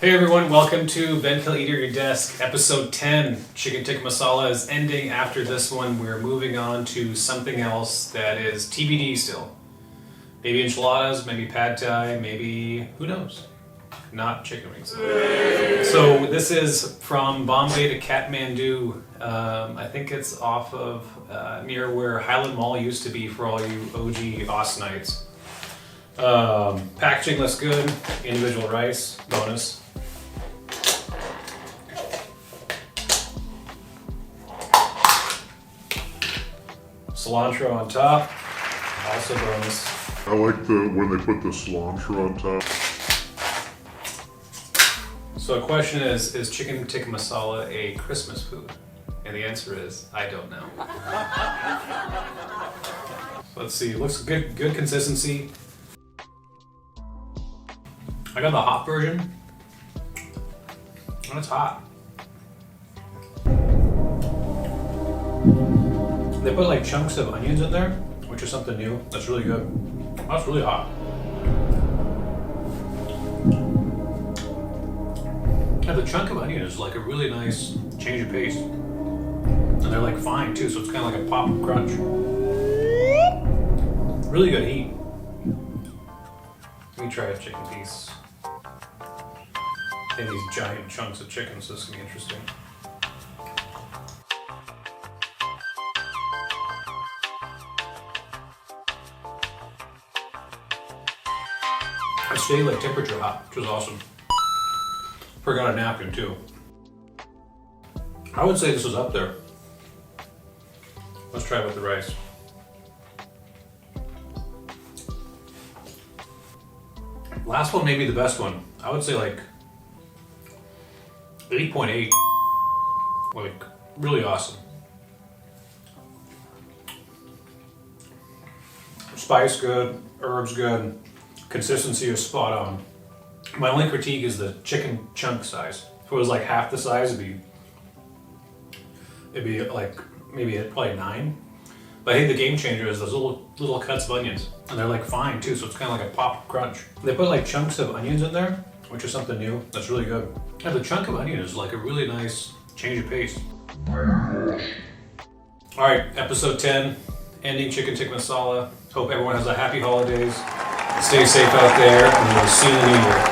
Hey everyone, welcome to Venkel Ltd, your desk, episode 10. Chicken Tikka Masala is ending. After this one, we're moving on to something else that is TBD still. Maybe enchiladas, maybe pad thai, maybe, who knows? Not chicken wings. So this is from Bombay to Kathmandu. I think it's off of near where Highland Mall used to be for all you OG Austinites. Packaging looks good. Individual rice, bonus. Cilantro on top, also bonus. I like when they put the cilantro on top. So the question is chicken tikka masala a Christmas food? And the answer is, I don't know. So let's see, it looks good consistency. I got the hot version, and it's hot. They put like chunks of onions in there, which is something new. That's really good. That's really hot. Yeah, the chunk of onion is like a really nice change of pace. And they're like fine too, so it's kind of like a pop and crunch. Really good heat. Let me try a chicken piece. And these giant chunks of chicken, so this is gonna be interesting. I stayed like temperature hot, which was awesome. Forgot a napkin too. I would say this was up there. Let's try it with the rice. Last one may be the best one. I would say like 8.8. Like really awesome. Spice good, herbs good. Consistency is spot on. My only critique is the chicken chunk size. If it was like half the size, it'd be like maybe probably 9. But I think the game changer is those little cuts of onions, and they're like fine too, so it's kind of like a pop crunch. They put like chunks of onions in there, which is something new. That's really good. Yeah, the chunk of onion is like a really nice change of pace. All right, episode 10, ending chicken tikka masala. Hope everyone has a happy holidays. Stay safe out there, and we'll see you in the new year.